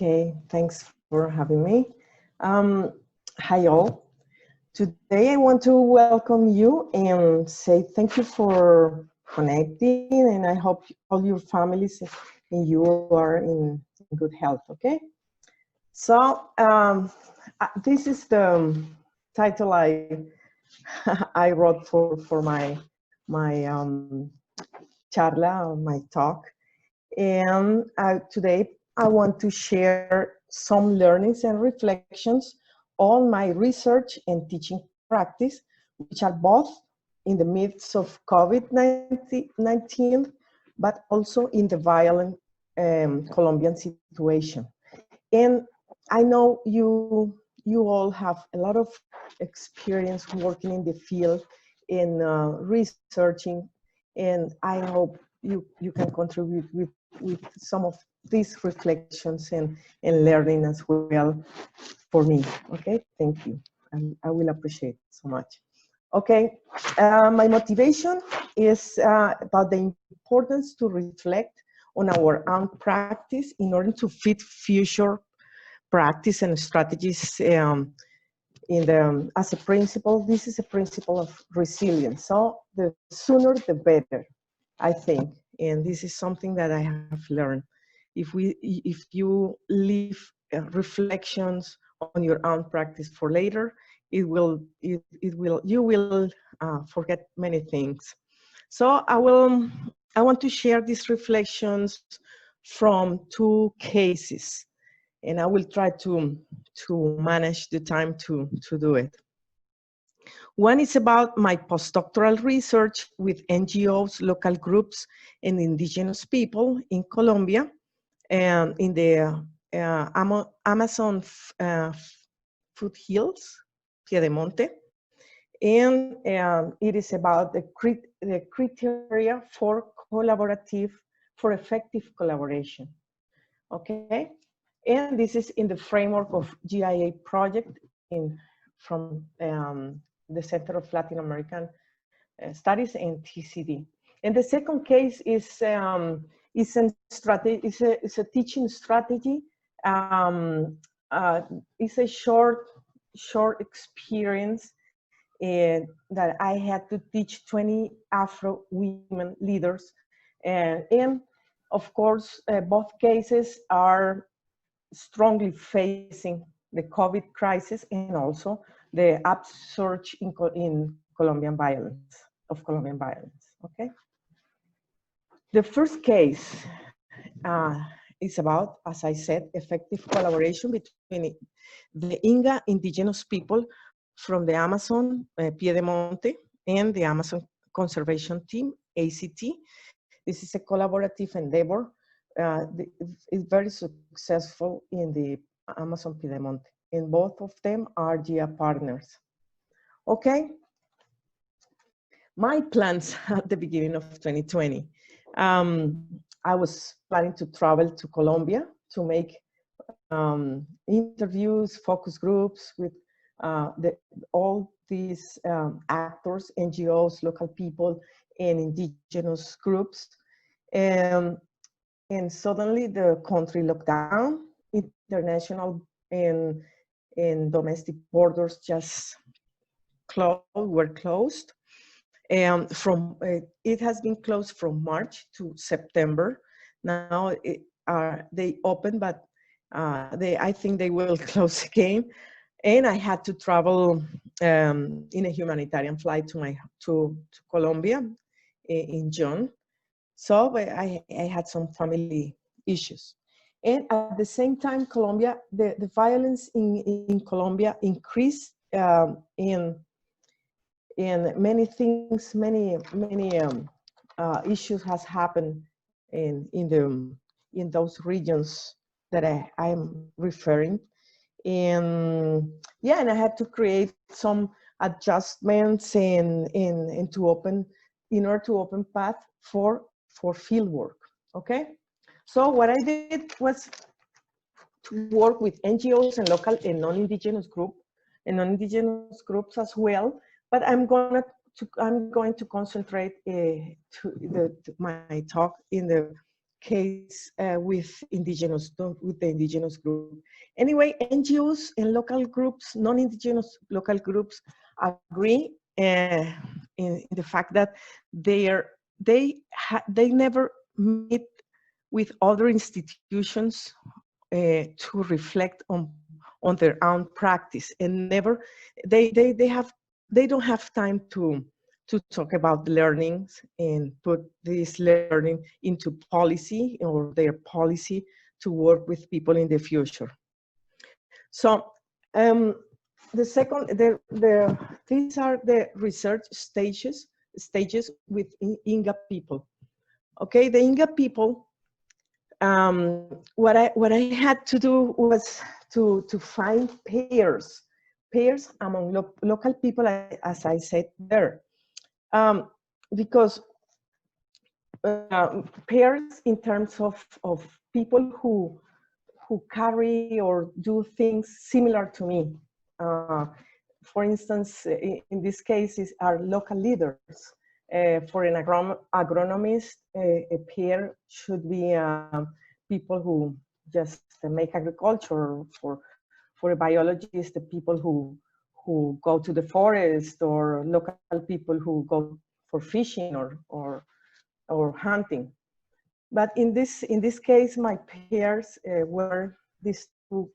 Okay, thanks for having me. Hi all. Today I want to welcome you and say thank you for connecting, and I hope all your families and you are in good health, okay? So this is the title I wrote for my charla, my talk. And today I want to share some learnings and reflections on my research and teaching practice, which are both in the midst of COVID-19, but also in the violent Colombian situation. And I know you all have a lot of experience working in the field in researching, and I hope you can contribute with some of these reflections and learning as well for me. Okay, thank you. I will appreciate it so much. Okay, my motivation is about the importance to reflect on our own practice in order to fit future practice and strategies as a principle. This is a principle of resilience. So the sooner the better, I think. And this is something that I have learned. If you leave reflections on your own practice for later, you will forget many things. So I want to share these reflections from two cases, and I will try to manage the time to do it. One is about my postdoctoral research with NGOs, local groups, and indigenous people in Colombia, and in the Amazon foothills, Piedemonte. And it is about the criteria for effective collaboration. Okay, and this is in the framework of GIA project from the Center of Latin American Studies and TCD. And the second case is a teaching strategy. It's a short experience that I had to teach 20 Afro women leaders, and of course, both cases are strongly facing the COVID crisis and also the upsurge in Colombian violence. Okay. The first case is about, as I said, effective collaboration between the Inga indigenous people from the Amazon Piedemonte and the Amazon Conservation Team, ACT. This is a collaborative endeavor. It's very successful in the Amazon Piedemonte, and both of them are GIA partners. Okay, my plans at the beginning of 2020. I was planning to travel to Colombia to make interviews, focus groups with all these actors, NGOs, local people, and indigenous groups. And suddenly the country locked down, international and domestic borders just were closed. And it has been closed from March to September. Now they open, but I think they will close again. And I had to travel in a humanitarian flight to Colombia in June. So I had some family issues. And at the same time, Colombia, the violence in Colombia increased in many things, many issues has happened in those regions that I'm referring. And yeah, and I had to create some adjustments in order to open path for field work. Okay, so what I did was to work with NGOs and local and non-indigenous groups as well. But I'm going to concentrate my talk in the case with the indigenous group. Anyway, NGOs and local groups, non-indigenous local groups, agree in the fact that they never meet with other institutions to reflect on their own practice, and never they don't have time to talk about learnings and put this learning into policy or their policy to work with people in the future. So the second, these are the research stages with Inga people. Okay, the Inga people. What I had to do was to find pairs among local people, as I said there, because pairs in terms of people who carry or do things similar to me. For instance, in this case, are local leaders. For an agronomist, a peer should be people who just make agriculture. For a biologist, the people who go to the forest, or local people who go for fishing or hunting. But in this case, my peers were these two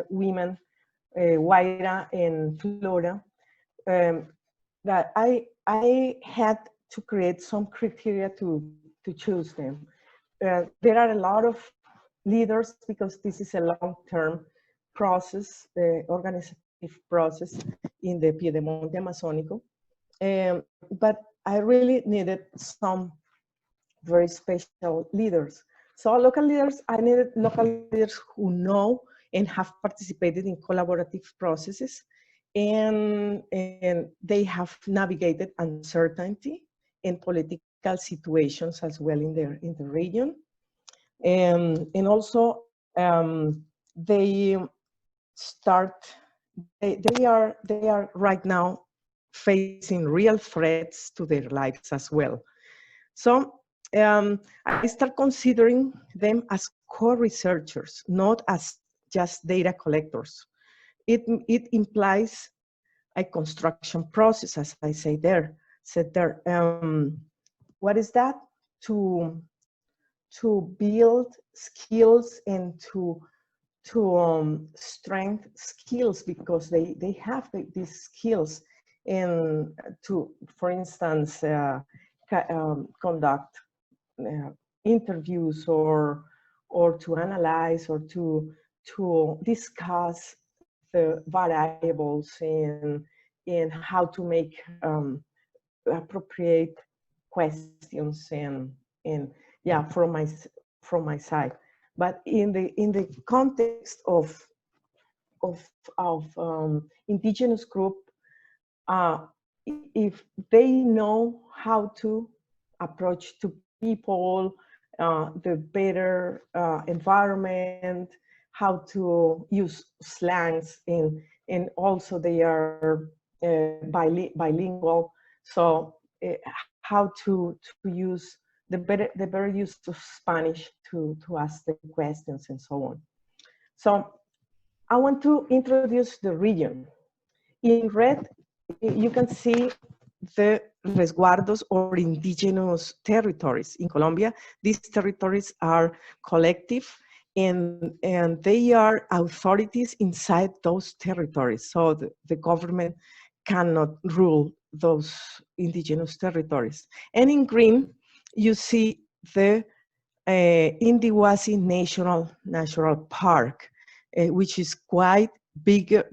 women, Huayra and Flora, that I had to create some criteria to choose them. There are a lot of leaders, because this is a long-term process, organizative process in the Piedemonte Amazónico. But I really needed some very special leaders. So local leaders, I needed local leaders who know and have participated in collaborative processes, and they have navigated uncertainty and political situations as well in the region. And also they are right now facing real threats to their lives as well. So I start considering them as co-researchers, not as just data collectors. It implies a construction process, as I said there. What is that? To build skills and to strengthen skills, because they have these skills, and to, for instance, conduct interviews or to analyze or to discuss the variables and how to make appropriate questions and yeah, from my side. But in the context of indigenous group, if they know how to approach to people, the better environment, how to use slangs, and also they are bilingual. So how to use the better use of Spanish to ask the questions and so on. So I want to introduce the region. In red, you can see the resguardos or indigenous territories in Colombia. These territories are collective, and they are authorities inside those territories. So the government cannot rule those indigenous territories. And in green, you see the Indihuasi National Park, which is quite big.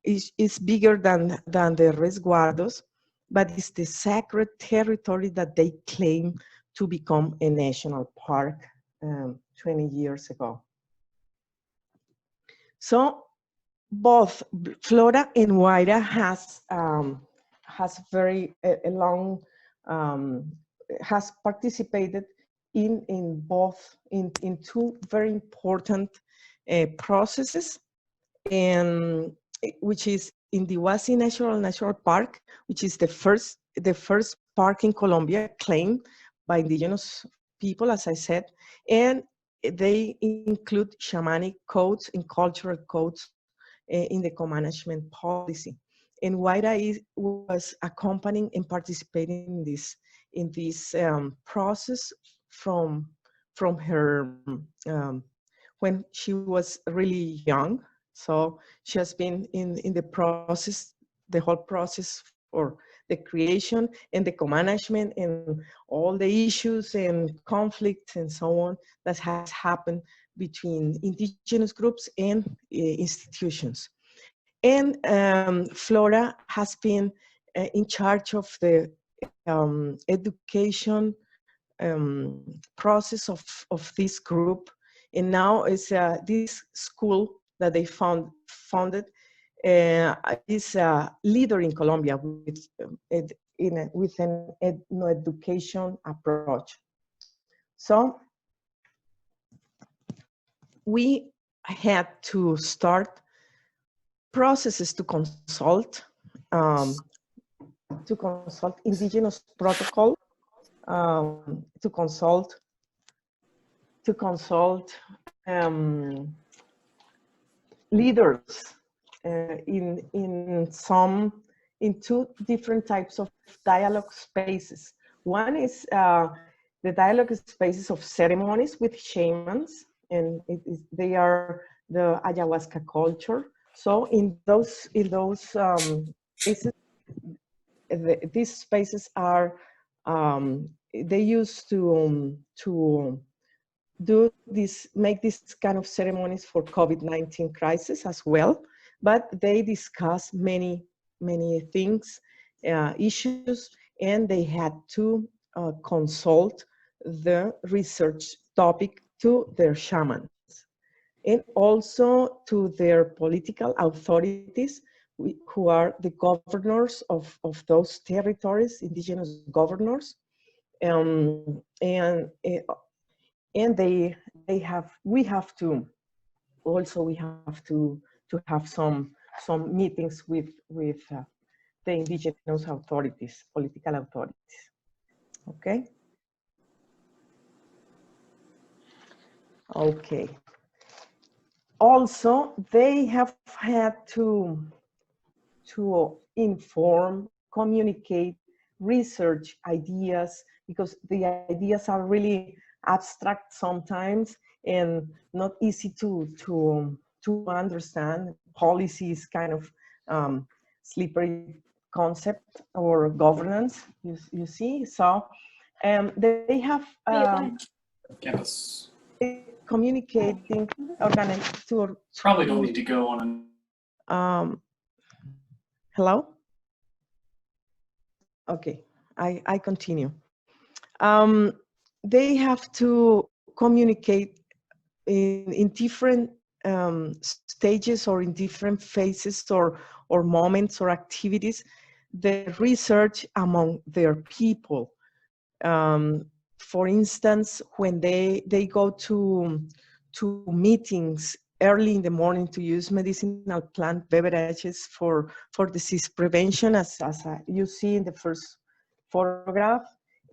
Is bigger than the resguardos, but it's the sacred territory that they claim to become a national park 20 years ago. So both Flora and Huayra has very a long has participated in both in two very important processes, and which is Indihuasi National Park, which is the first park in Colombia claimed by indigenous people, as I said, and they include shamanic codes and cultural codes in the co-management policy. And Wayra was accompanying and participating in this process from her when she was really young. So she has been in the process, the whole process for the creation and the co-management and all the issues and conflicts and so on that has happened between indigenous groups and institutions. And Flora has been in charge of the education process of this group. And now is this school that they founded is a leader in Colombia with with an ethno-education approach. So we had to start processes to consult indigenous protocol, to consult leaders in two different types of dialogue spaces. One is the dialogue spaces of ceremonies with shamans, and they are the ayahuasca culture. So in those spaces, these spaces are they used to make this kind of ceremonies for COVID-19 crisis as well, but they discuss many things, issues, and they had to consult the research topic to their shamans and also to their political authorities, who are the governors of those territories, indigenous governors, and we have to have some meetings with the indigenous authorities, political authorities. Okay. Okay. Also, they have had to inform, communicate, research ideas, because the ideas are really abstract sometimes and not easy to understand. Policy is kind of slippery concept or governance, you see. So they have campus communicating probably don't need to go on hello. Okay, I continue. They have to communicate in different stages or in different phases or moments or activities, the research among their people. For instance, when they go to meetings early in the morning to use medicinal plant beverages for disease prevention, as you see in the first photograph,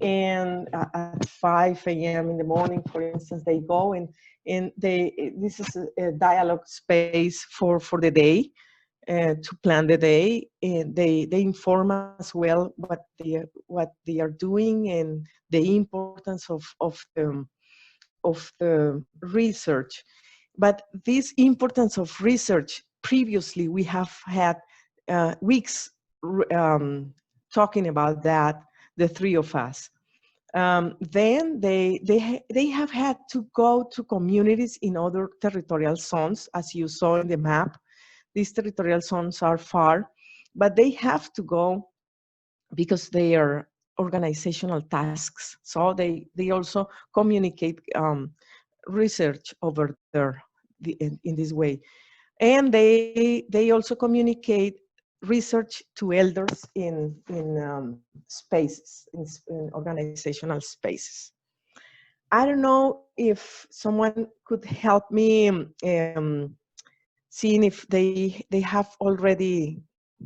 and at 5 a.m. in the morning, for instance, they go and this is a dialogue space for the day, to plan the day, and they inform as well what they are doing and the importance of the research. But this importance of research, previously we have had weeks talking about that, the three of us. Then they have had to go to communities in other territorial zones, as you saw in the map. These territorial zones are far, but they have to go because they are organizational tasks. So they also communicate research over there in this way. And they also communicate research to elders in spaces, in organizational spaces. I don't know if someone could help me seeing if they have already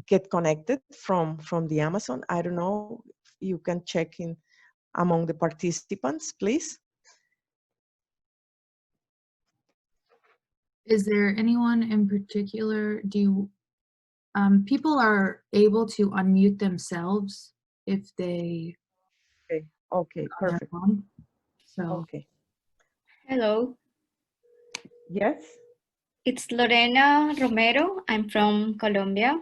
get connected from the Amazon. I don't know if you can check in among the participants, please. Is there anyone in particular, people are able to unmute themselves if they Okay, okay, on their perfect. phone? So Okay, Hello, yes. it's Lorena Romero. I'm from Colombia.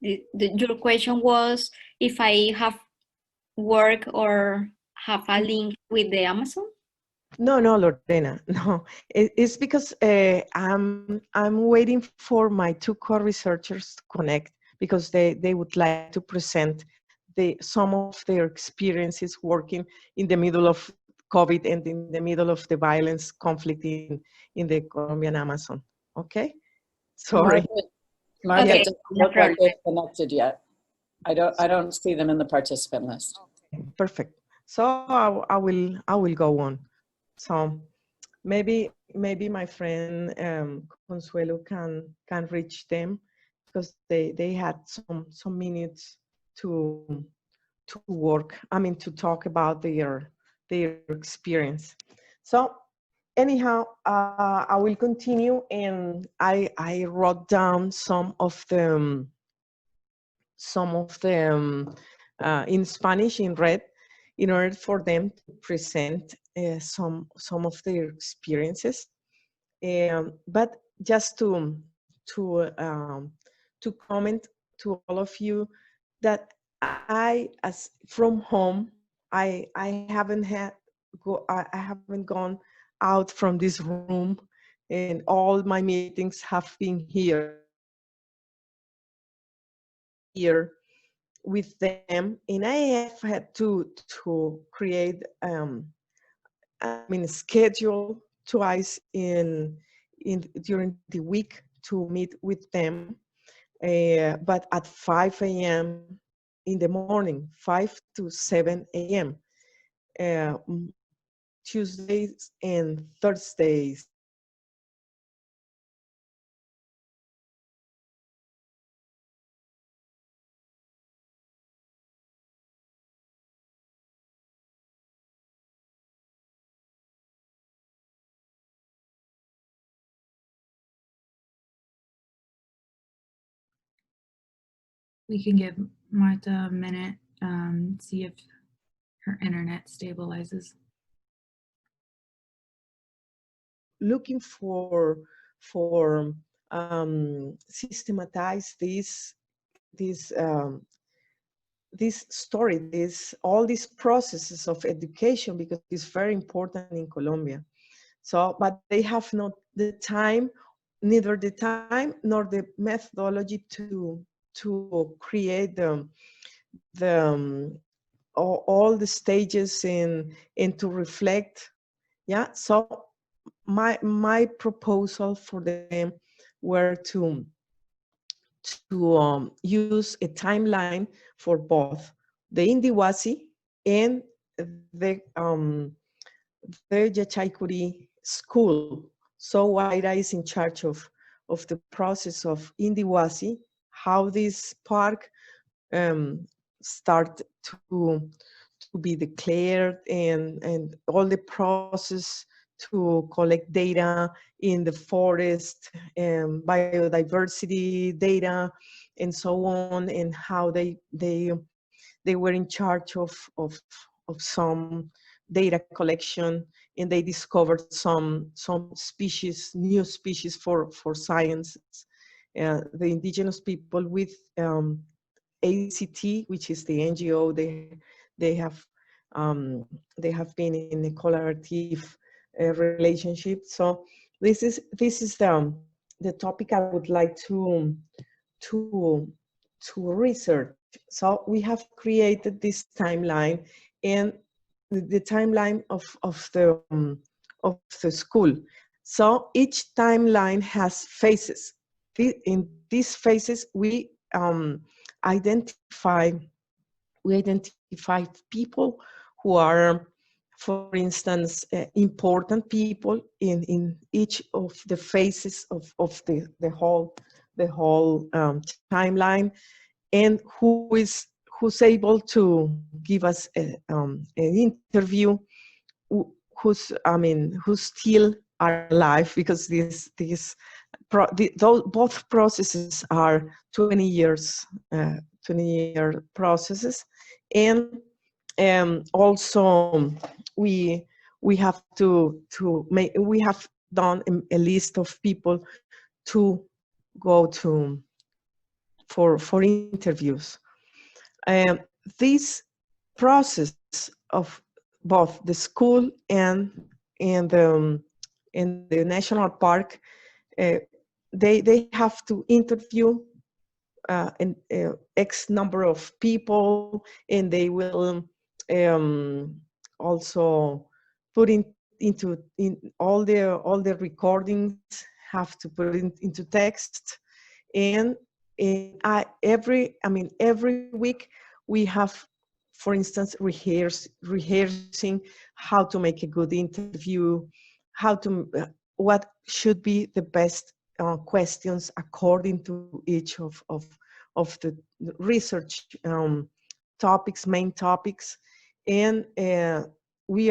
Your question was if I have work or have a link with the Amazon? No, no, Lorena, no. It's because I'm waiting for my two co-researchers to connect because they would like to present some of their experiences working in the middle of COVID and in the middle of the violence conflict in the Colombian Amazon. Okay, sorry. Martha Okay, doesn't no look like problem. they've connected yet. I don't see them in the participant list. Perfect. So I will go on. So maybe my friend Consuelo can reach them because they had some minutes to work. I mean to talk about their experience. So anyhow, I will continue, and I wrote down some of them in Spanish in red in order for them to present some of their experiences. But just to um, to comment to all of you that as from home, I haven't I haven't gone out from this room, and all my meetings have been here with them, and I have had to create schedule twice in during the week to meet with them, but at 5 a.m. in the morning, 5 to 7 a.m. Uh, Tuesdays and Thursdays. we can give Martha a minute, see if her internet stabilizes. Looking for systematize this story, all these processes of education, because it's very important in Colombia. So, but they have not the time, neither the time nor the methodology to create the all the stages and to reflect. Yeah. So my proposal for them were to use a timeline for both the Indiwasi and the Yachaykuri school. So Waira is in charge of the process of Indiwasi, how this park start to be declared, and all the process to collect data in the forest, biodiversity data, and so on, and how they were in charge of some data collection, and they discovered some species, new species for science. The indigenous people with ACT, which is the NGO, they have they have been in a collaborative relationship. So this is the topic I would like to research. So we have created this timeline, and the timeline of the school. So each timeline has phases. In these phases, we identify people who are, for instance, important people in each of the phases of the whole timeline, and who's able to give us an interview, who's still are alive, because both processes are 20-year processes. And also we have we have done a list of people to go to for interviews. This process of both the school and the national park, they have to interview X number of people, and they will also put into all the recordings have to put into text. And every week we have, for instance, rehearsing how to make a good interview, what should be the best questions according to each of the research main topics. And we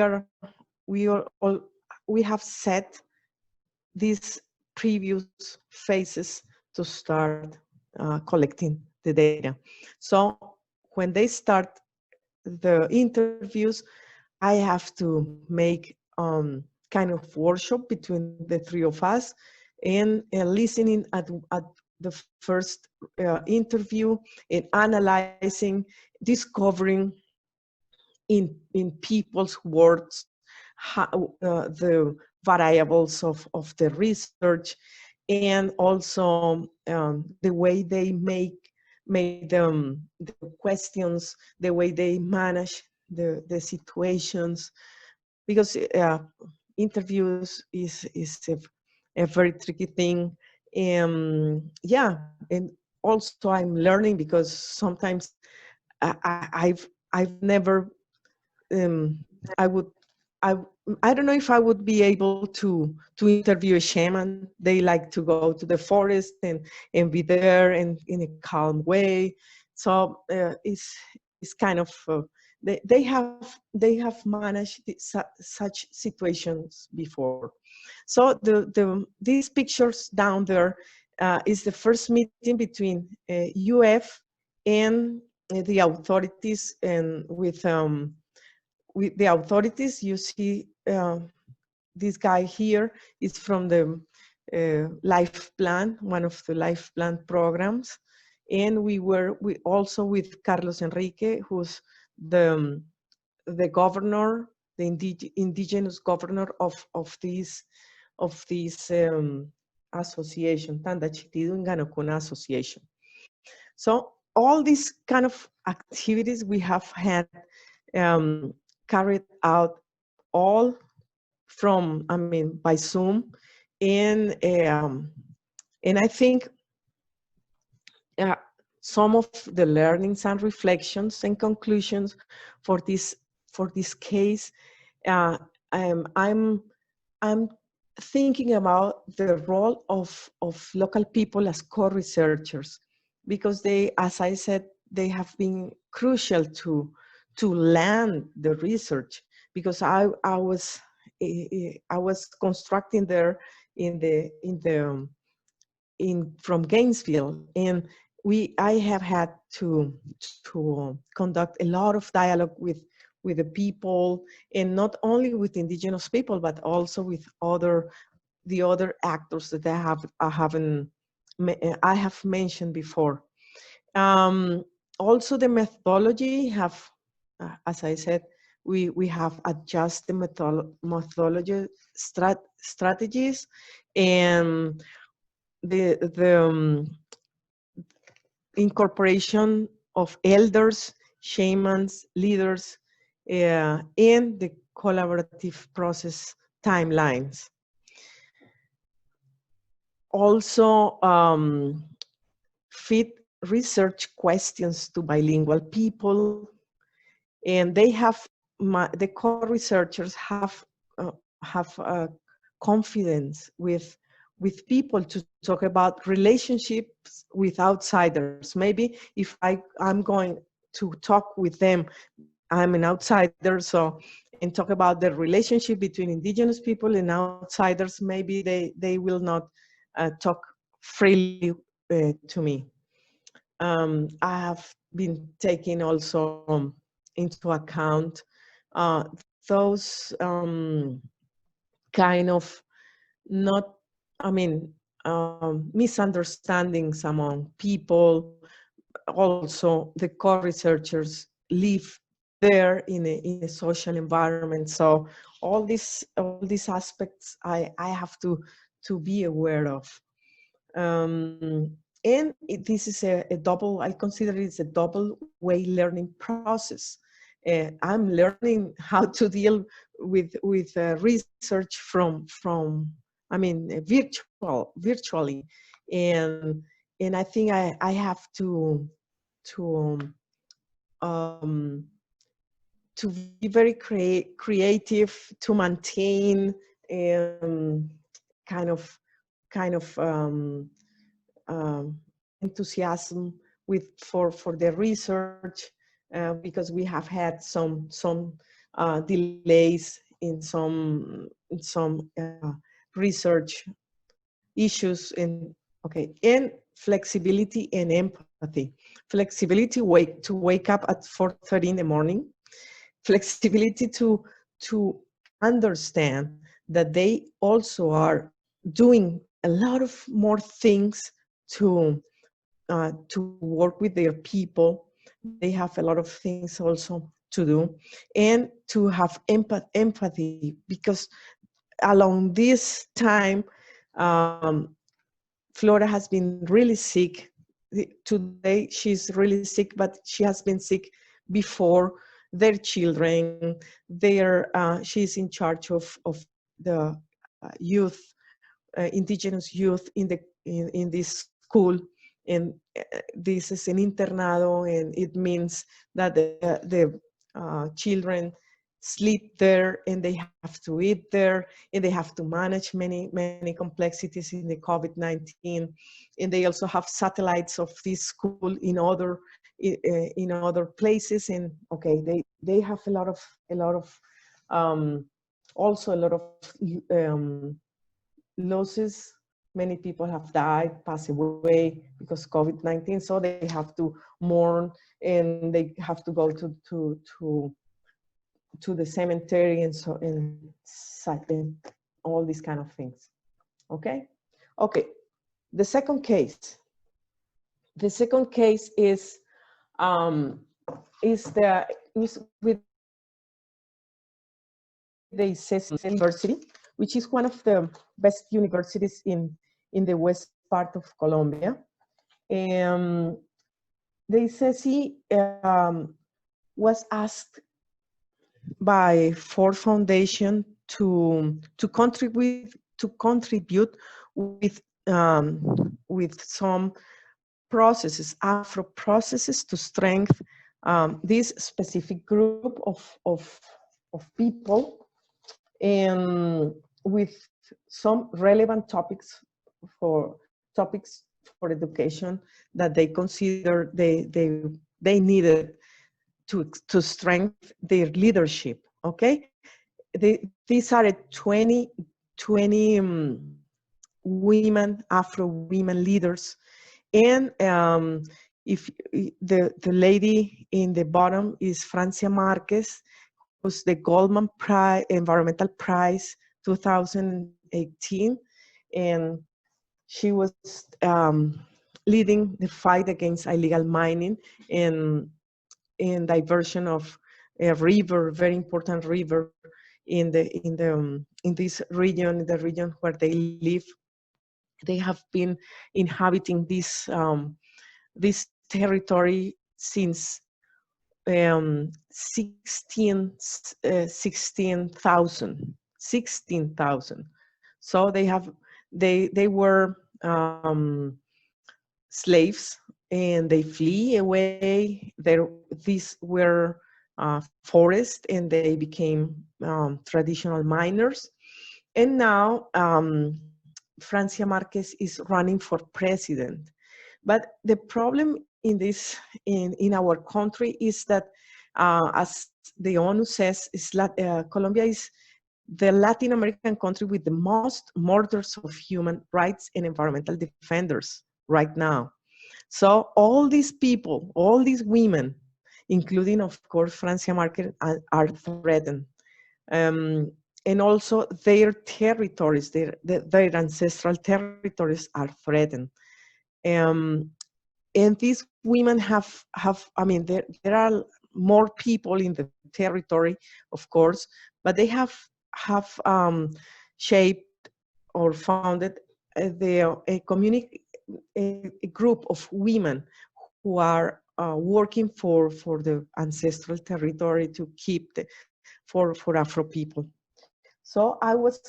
have set these previous phases to start collecting the data. So when they start the interviews, I have to make kind of workshop between the three of us, and listening at the first interview, and analyzing, discovering in people's words the variables of the research, and also the way they make the questions, the way they manage the situations, because interviews is a very tricky thing. Yeah, and also I'm learning, because sometimes I've never I don't know if I would be able to interview a shaman. They like to go to the forest and be there and in a calm way. So it's kind of they have managed such situations before. So these pictures down there is the first meeting between UF and the authorities, and with the authorities. You see this guy here is from the life plan, one of the life plan programs. And we also with Carlos Enrique, who's the governor, the indigenous governor of this association, Tanda Chitidu Nganokuna Association. So all these kind of activities we have had carried out all from, by Zoom. And I think some of the learnings and reflections and conclusions for this case, I'm thinking about the role of local people as co-researchers, because they, as I said, they have been crucial to land the research, because I was constructing there from Gainesville, and I have had to conduct a lot of dialogue with the people, and not only with indigenous people, but also with the other actors that I have mentioned before. Also, the methodology have, as I said, we have adjusted the methodology strategies, and the incorporation of elders, shamans, leaders, and the collaborative process timelines. Also, fit research questions to bilingual people, and they have the co-researchers have confidence with people to talk about relationships with outsiders. Maybe if I'm going to talk with them, I'm an outsider, so, and talk about the relationship between indigenous people and outsiders, maybe they will not talk freely to me. I have been taking also into account those kind of not, I mean, misunderstandings among people. Also, the co-researchers live there in a social environment. So all these aspects I have to be aware of. And this is a double, I consider it's a double way learning process. I'm learning how to deal with research from I mean, virtually. And I think I have to be very creative, to maintain kind of enthusiasm for the research, because we have had some delays in some research issues. And flexibility and empathy. Flexibility to wake up at 4:30 in the morning. Flexibility to understand that they also are doing a lot of more things to work with their people. They have a lot of things also to do, and to have empathy, because along this time, Flora has been really sick. Today she's really sick, but she has been sick before. Their children, she's in charge of the youth, indigenous youth in this school, and this is an internado, and it means that the children sleep there, and they have to eat there, and they have to manage many complexities in the COVID-19, and they also have satellites of this school in other places. And they have a lot of also a lot of losses. Many people have died, passed away because COVID-19, so they have to mourn, and they have to go to the cemetery, and so and all these kind of things. Okay. The second case is with the ICESI University, which is one of the best universities in the west part of Colombia. The ICESI was asked by Ford Foundation to contribute with some processes, Afro processes, to strengthen this specific group of people, and with some relevant topics for education that they consider they needed to strengthen their leadership. Okay, these are 20 women, Afro women leaders, and if the lady in the bottom is Francia Marquez, who's the Goldman Prize, Environmental Prize 2018, and she was leading the fight against illegal mining and diversion of a river, very important river in this region, the region where they live. They have been inhabiting this territory since 16,000. So they were slaves, and they flee away. These were forests, and they became traditional miners. And now Francia Marquez is running for president. But the problem in our country is that As the ONU says, Colombia is the Latin American country with the most murders of human rights and environmental defenders right now. So all these people, all these women, including, of course, Francia Marquez, are threatened. And also their territories, their ancestral territories are threatened. And these women have I mean, there are more people in the territory, of course, but they have shaped or founded a community, a group of women who are working for the ancestral territory to keep for Afro people. So I was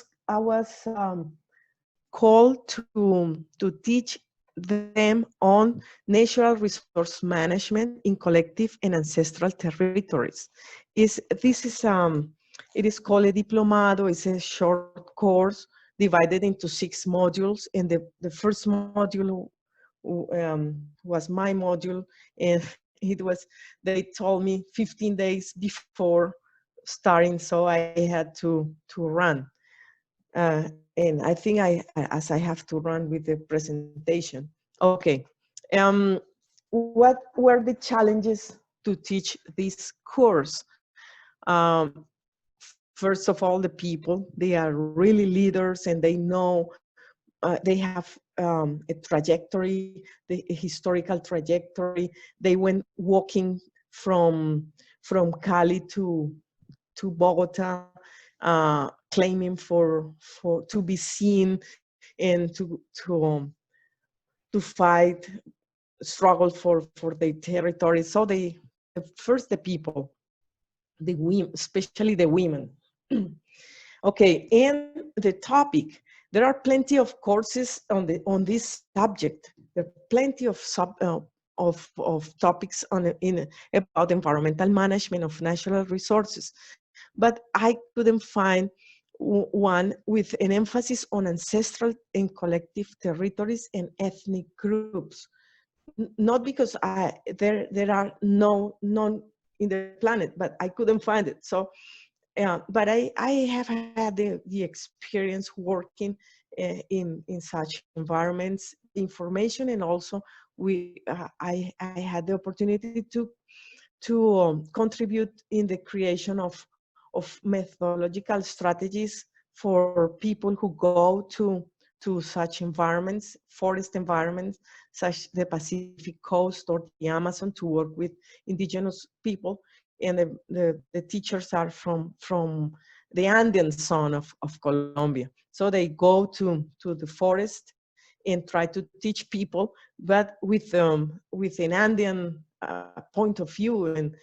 called to teach them on natural resource management in collective and ancestral territories. It is called a Diplomado. It's a short course divided into 6 modules, and the first module was my module, and they told me 15 days before starting, so I had to run. And I think as I have to run with the presentation. Okay, what were the challenges to teach this course? First of all, the people, they are really leaders, and they know, they have a trajectory, a historical trajectory. They went walking from Cali to Bogota, claiming to be seen and to fight, struggle for their territory. So first the people, the women, especially the women. Okay, and the topic. There are plenty of courses on this subject. There are plenty of topics about environmental management of natural resources, but I couldn't find one with an emphasis on ancestral and collective territories and ethnic groups. Not because there are none in the planet, but I couldn't find it. So, but I have had the experience working in such environments, information, and also I had the opportunity to contribute in the creation of methodological strategies for people who go to such environments, forest environments, such the Pacific coast or the Amazon, to work with indigenous people. And the teachers are from the Andean zone of Colombia. So they go to the forest and try to teach people, but with an Andean point of view, and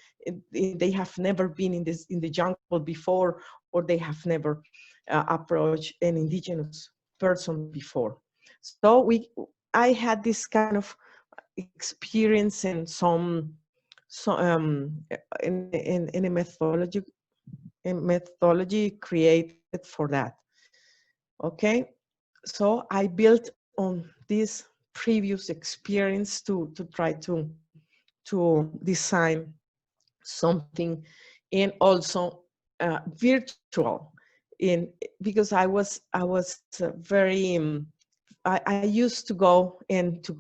they have never been in the jungle before, or they have never approached an indigenous person before. So I had this kind of experience and in a methodology created for that. Okay, so I built on this previous experience to try to design something, and also virtual, because I was very I used to go into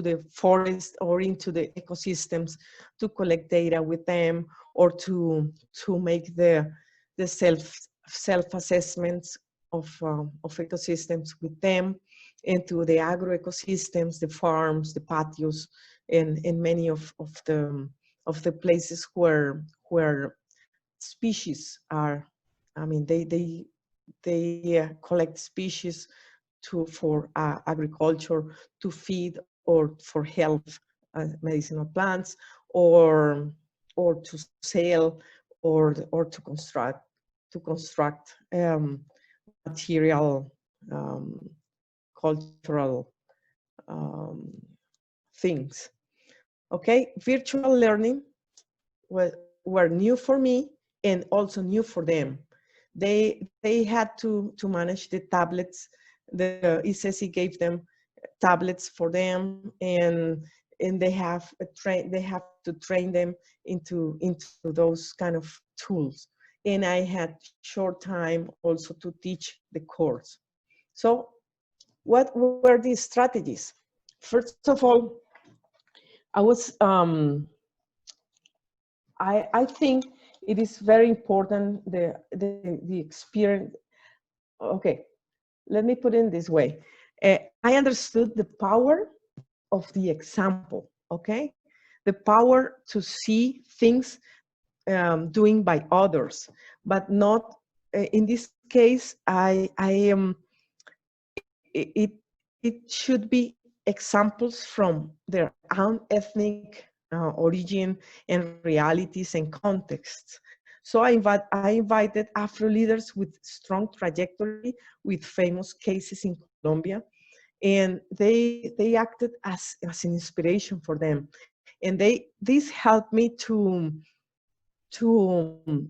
the forest or into the ecosystems to collect data with them, or to make the self assessments of ecosystems with them, into the agro ecosystems, the farms, the patios, and many of the places where species are. I mean, they collect species for agriculture, to feed, or for health, medicinal plants, or to sell, or to construct material, cultural things. Okay, virtual learning were new for me, and also new for them. They had to manage the tablets. The ICESI gave them tablets for them, and and they have to train them into those kind of tools. And I had short time also to teach the course. So what were these strategies? First of all, I was I think it is very important the experience. Okay, let me put it in this way. I understood the power of the example. Okay, the power to see things doing by others, but not in this case. I am. It should be examples from their own ethnic origin and realities and contexts. So I invited Afro leaders with strong trajectory, with famous cases in Colombia, and they acted as an inspiration for them. And this helped me to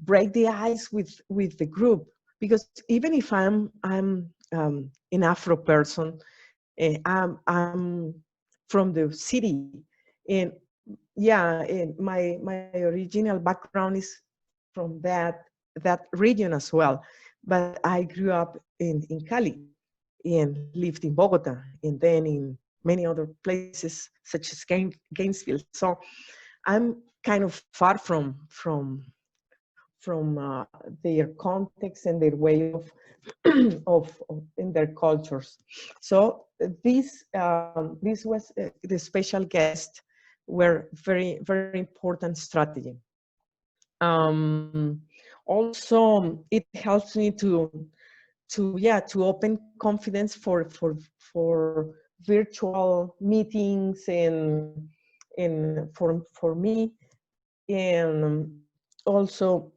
break the ice with the group, because even if I'm an Afro person, I'm from the city, and yeah, and my original background is from that region as well. But I grew up in Cali and lived in Bogota, and then in many other places such as Gainesville. So I'm kind of far from their context and their way of, in their cultures. So this was the special guest were very important strategy. Also, it helps me to open confidence for virtual meetings and for me, and also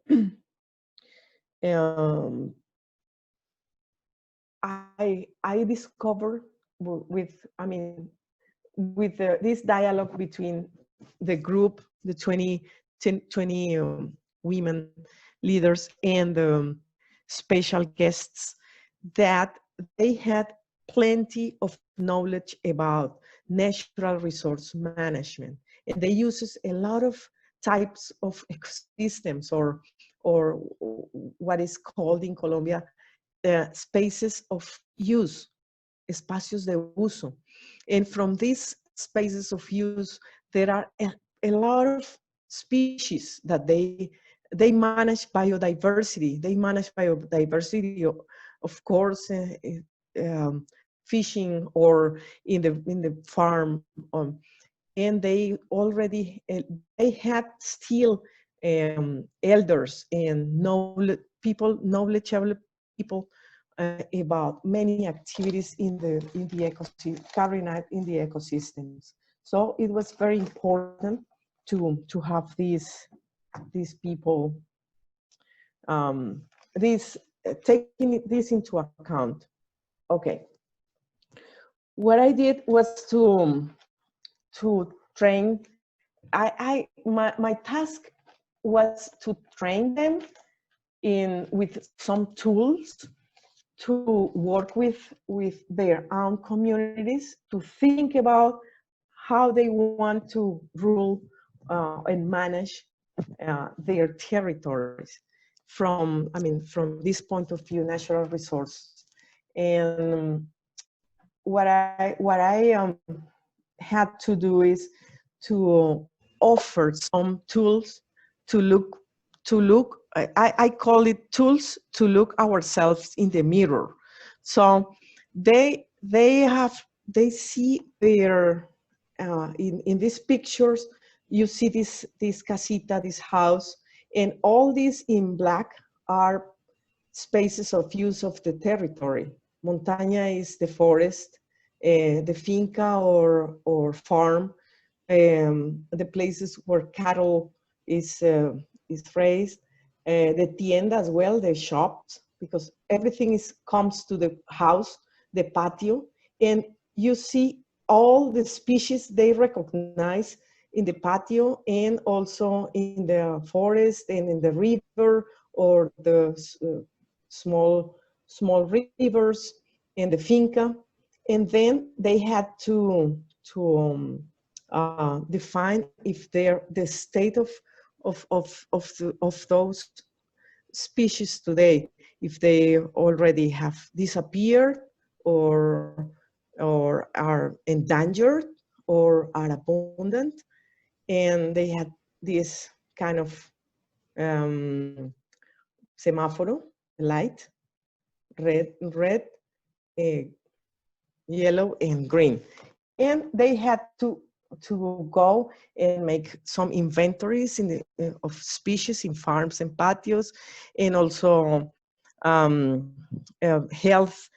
I discovered with this dialogue between the group, the 20 women leaders and the special guests, that they had plenty of knowledge about natural resource management, and they uses a lot of types of ecosystems, or what is called in Colombia spaces of use, espacios de uso. And from these spaces of use, there are a lot of species that they manage biodiversity. They manage biodiversity, of course, fishing or in the farm, and they already they had still elders and knowledgeable people about many activities in the ecosystem, carrying out in the ecosystems. So it was very important to have these people taking this into account. Okay, what I did was to train. My task was to train them with some tools to work with their own communities, to think about how they want to rule and manage their territories from this point of view, natural resources. And what I had to do is to offer some tools to look. I call it tools to look ourselves in the mirror. So they see their in these pictures, you see this casita, this house, and all these in black are spaces of use of the territory. Montaña is the forest, the finca or farm, the places where cattle is raised, the tienda as well, the shops, because everything comes to the house, the patio, and you see all the species they recognize in the patio and also in the forest and in the river or the small rivers and the finca. And then they had to define if the state of those species today, if they already have disappeared or are endangered or are abundant. And they had this kind of semáforo light, red, yellow, and green. And they had to go and make some inventories of species in farms and patios, and also health,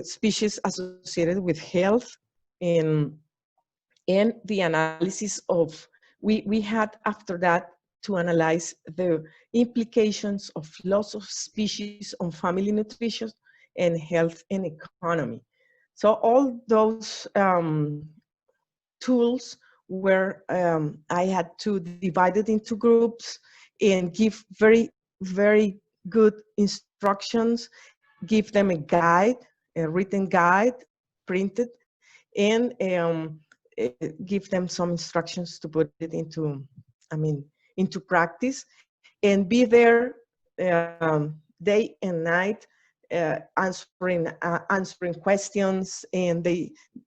species associated with health, and the analysis of, we had after that to analyze the implications of loss of species on family nutrition and health and economy. So all those tools were, I had to divide it into groups and give very, very good instructions, give them a guide, a written guide, printed, and give them some instructions to put it into, into practice, and be there day and night, answering questions. And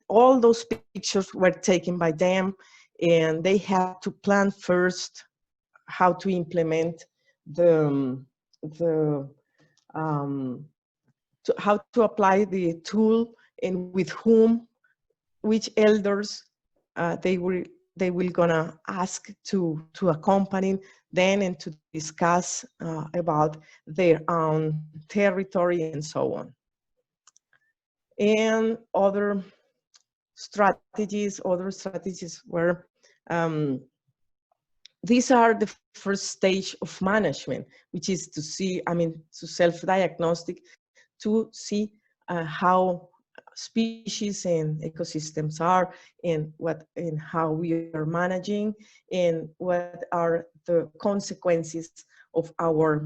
all those pictures were taken by them, and they had to plan first how to implement how to apply the tool, and with whom, which elders they will gonna ask to accompany them, and to discuss about their own territory and so on. And other strategies were, these are the first stage of management, which is to see, to self-diagnostic, to see how species and ecosystems are, and how we are managing, and what are the consequences of our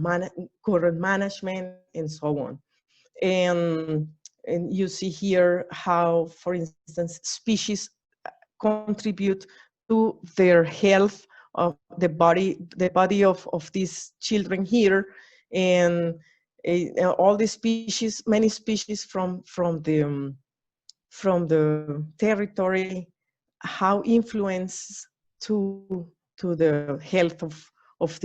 current management, and so on. And you see here how, for instance, species contribute to their health of the body of these children here, and all the species, many species from the territory, how influence to the health of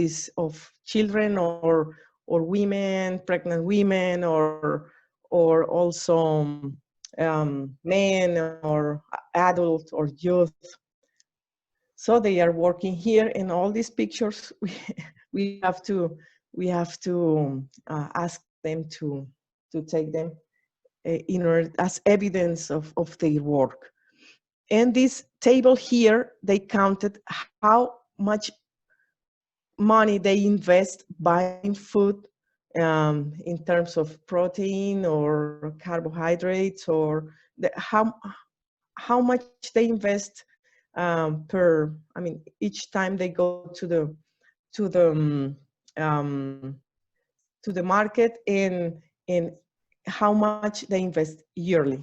children, or women, pregnant women, or also men, or adult, or youth. So they are working here. In all these pictures, we have to ask them to take them in order as evidence of their work. And this table here, they counted how much money they invest buying food in terms of protein or carbohydrates, or how much they invest per, each time they go to the market, and how much they invest yearly.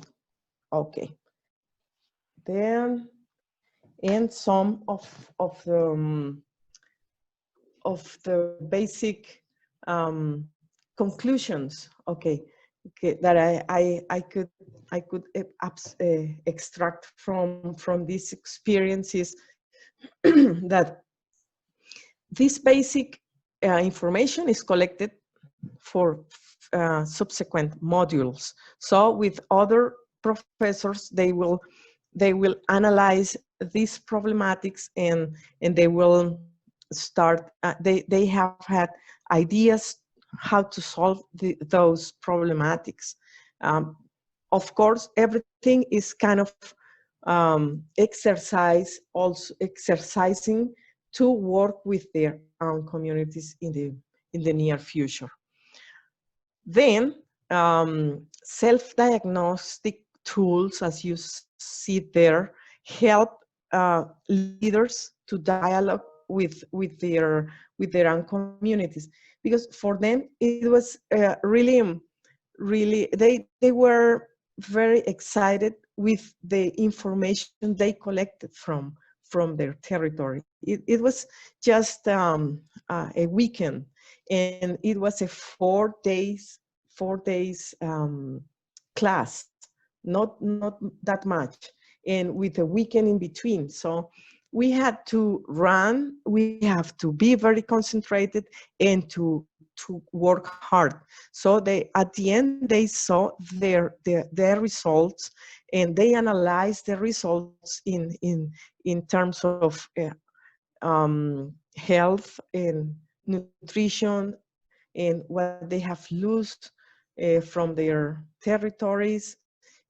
Okay. Then, and some of the basic conclusions, okay, that I could extract from these experiences, that this basic information is collected for subsequent modules. So with other professors, they will analyze these problematics, and they will start, they have had ideas how to solve those problematics. Of course, everything is kind of exercising to work with their own communities in the near future. Then, self-diagnostic tools, as you see there, help leaders to dialogue with their own communities, because for them it was really they were very excited with the information they collected from from their territory. It was just a weekend, and it was a 4 days class, not that much, and with a weekend in between. So we had to run, we have to be very concentrated and to work hard. So they, at the end, they saw their results, and they analyzed the results in terms of health and nutrition, and what they have lost from their territories,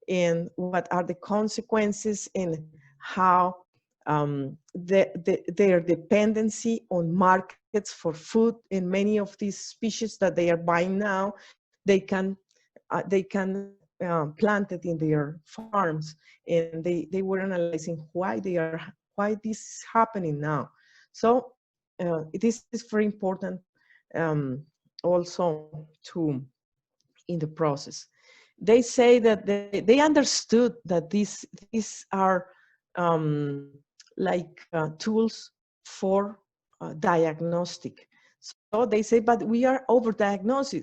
and what are the consequences, and how their dependency on markets for food, and many of these species that they are buying now, they can plant it in their farms, and they were analyzing why this is happening now. So this is very important also in the process. They say that they understood that these are tools for diagnostic. So they say, but we are over-diagnosed.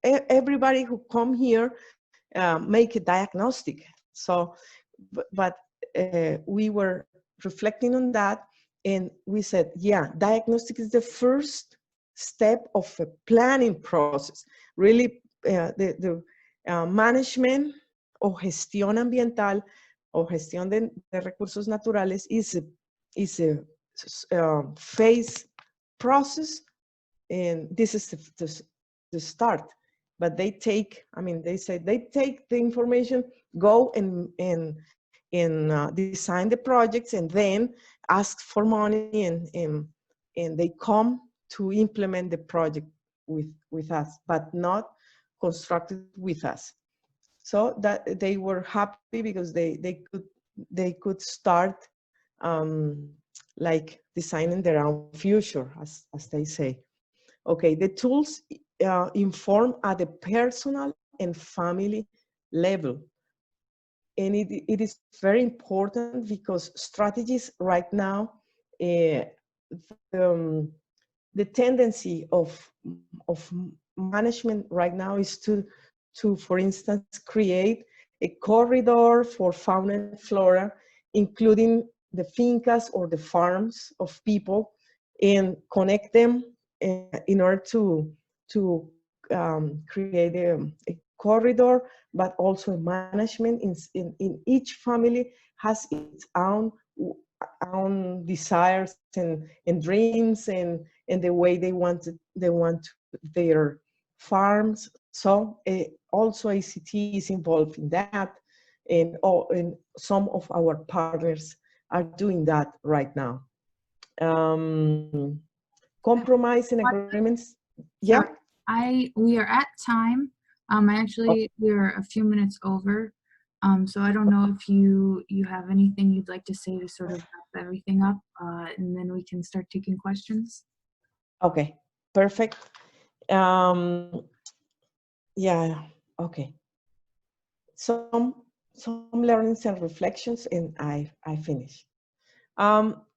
Everybody who come here make a diagnostic. So, but we were reflecting on that, and we said, yeah, diagnostic is the first step of a planning process. Really, the management o gestión ambiental o gestión de recursos naturales is a phase process, and this is the start. But they take, they say they take the information, go and design the projects, and then ask for money, and they come to implement the project with us, but not constructed with us. So that they were happy because they could start like designing their own future, as they say. Okay, the tools inform at the personal and family level. And it is very important because strategies right now, the tendency of management right now is to, for instance, create a corridor for fauna and flora, including the fincas or the farms of people, and connect them in order to create a corridor, but also management in each family has its own desires and dreams and the way they want their farms. So also ACT is involved in that, and some of our partners are doing that right now. Compromise and agreements. Yeah. We are at time. We're a few minutes over. So I don't know if you have anything you'd like to say to sort of wrap everything up, and then we can start taking questions. Okay, perfect. Yeah, okay. Some learnings and reflections, and I finish.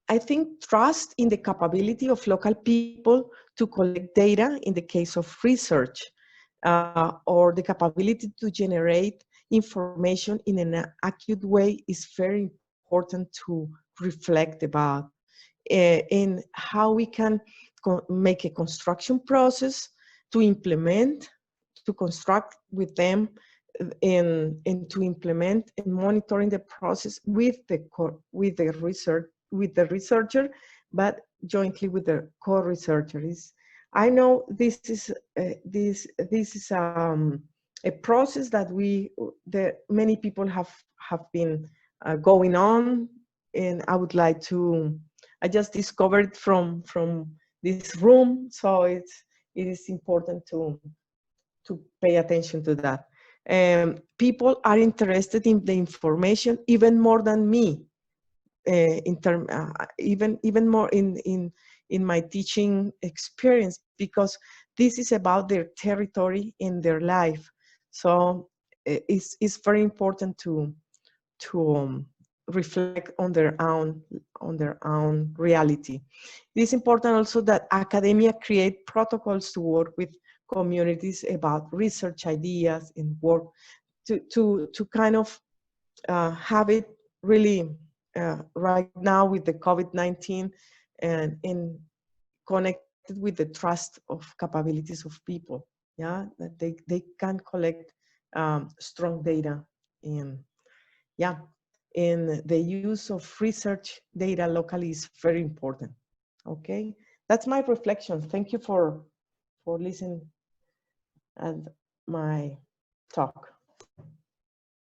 I think trust in the capability of local people to collect data in the case of research, or the capability to generate information in an accurate way is very important to reflect about, in how we can make a construction process to implement, to construct with them, and to implement and monitoring the process with the researcher, but jointly with the co-researchers. I know this is a process that many people have been going on, and I would like to. I just discovered from this room, so it is important to pay attention to that. People are interested in the information even more than me, even more in my teaching experience, because this is about their territory and their life. So it's very important to reflect on their own reality. It is important also that academia create protocols to work with communities about research ideas and work to kind of have it really right now with the COVID-19 and connected with the trust of capabilities of people. Yeah, that they can collect strong data, and yeah, and the use of research data locally is very important. Okay, that's my reflection. Thank you for listening and my talk.